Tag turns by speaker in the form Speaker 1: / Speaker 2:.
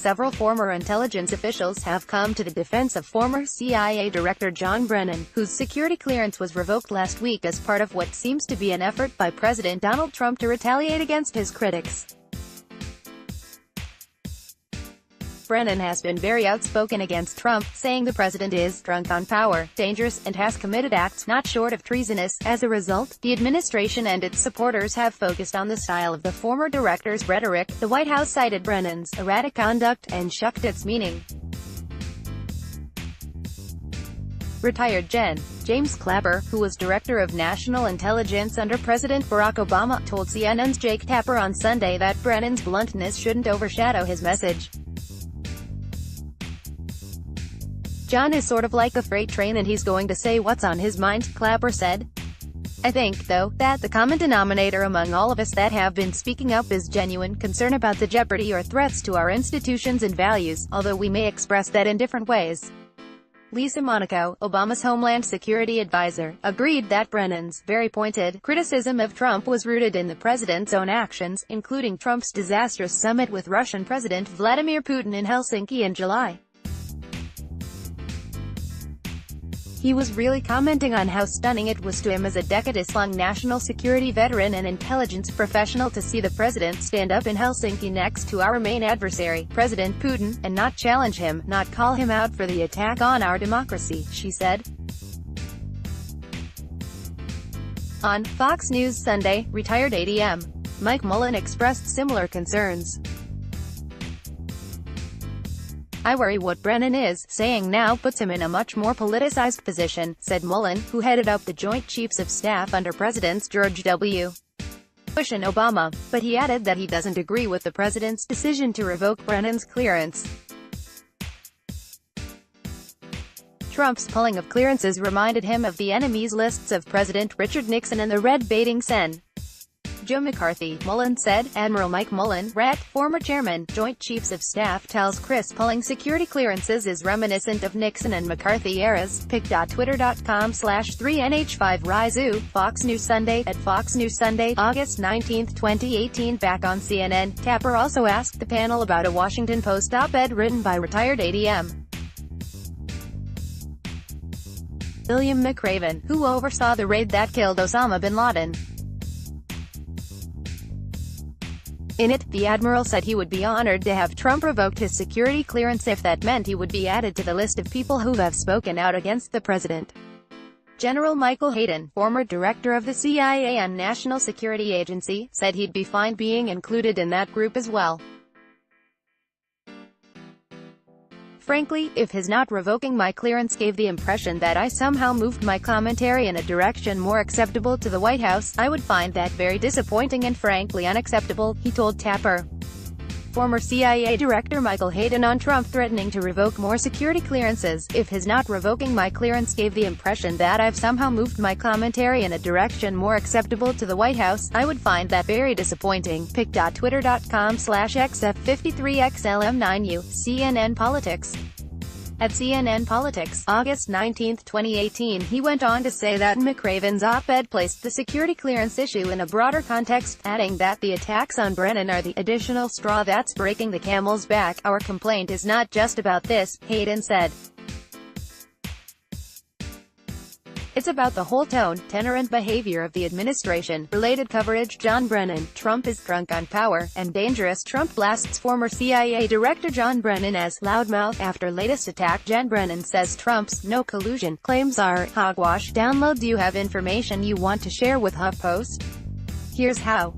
Speaker 1: several former intelligence officials have come to the defense of former CIA Director John Brennan, whose security clearance was revoked last week as part of what seems to be an effort by President Donald Trump to retaliate against his critics. Brennan has been very outspoken against Trump, saying the president is drunk on power, dangerous, and has committed acts not short of treasonous. As a result, the administration and its supporters have focused on the style of the former director's rhetoric. The White House cited Brennan's erratic conduct and shucked its meaning. Retired Gen. James Clapper, who was Director of National Intelligence under President Barack Obama, told CNN's Jake Tapper on Sunday that Brennan's bluntness shouldn't overshadow his message. "John is sort of like a freight train and he's going to say what's on his mind," Clapper said. "I think, though, that the common denominator among all of us that have been speaking up is genuine concern about the jeopardy or threats to our institutions and values, although we may express that in different ways." Lisa Monaco, Obama's Homeland Security advisor, agreed that Brennan's very pointed criticism of Trump was rooted in the president's own actions, including Trump's disastrous summit with Russian President Vladimir Putin in Helsinki in July. He was really commenting on how stunning it was to him as a decades-long national security veteran and intelligence professional to see the president stand up in Helsinki next to our main adversary, President Putin, and not challenge him, not call him out for the attack on our democracy, she said. On Fox News Sunday, retired ADM Mike Mullen expressed similar concerns. "I worry what Brennan is saying now puts him in a much more politicized position," said Mullen, who headed up the Joint Chiefs of Staff under Presidents George W. Bush and Obama, but he added that he doesn't agree with the president's decision to revoke Brennan's clearance. Trump's pulling of clearances reminded him of the enemies lists of President Richard Nixon and the red-baiting Sen. Joe McCarthy, Mullen said. Admiral Mike Mullen, RET, former chairman, Joint Chiefs of Staff, tells Chris pulling security clearances is reminiscent of Nixon and McCarthy eras. pic.twitter.com/3nh5ryzoo, Fox News Sunday. At Fox News Sunday, August 19, 2018. Back on CNN, Tapper also asked the panel about a Washington Post op-ed written by retired ADM William McRaven, who oversaw the raid that killed Osama bin Laden. In it, the admiral said he would be honored to have Trump revoked his security clearance if that meant he would be added to the list of people who have spoken out against the president. General Michael Hayden, former director of the CIA and National Security Agency, said he'd be fine being included in that group as well. "Frankly, if his not revoking my clearance gave the impression that I somehow moved my commentary in a direction more acceptable to the White House, I would find that very disappointing and frankly unacceptable," he told Tapper. Former CIA Director Michael Hayden on Trump threatening to revoke more security clearances. "If his not revoking my clearance gave the impression that I've somehow moved my commentary in a direction more acceptable to the White House, I would find that very disappointing." pic.twitter.com/xf53xlm9u, CNN Politics. At CNN Politics, August 19, 2018, he went on to say that McRaven's op-ed placed the security clearance issue in a broader context, adding that the attacks on Brennan are the additional straw that's breaking the camel's back. "Our complaint is not just about this," Hayden said. "It's about the whole tone, tenor and behavior of the administration." Related coverage. John Brennan, Trump is drunk on power, and dangerous. Trump blasts former CIA Director John Brennan as loudmouth after latest attack. John Brennan says Trump's no collusion claims are hogwash. Download. Do you have information you want to share with HuffPost? Here's how.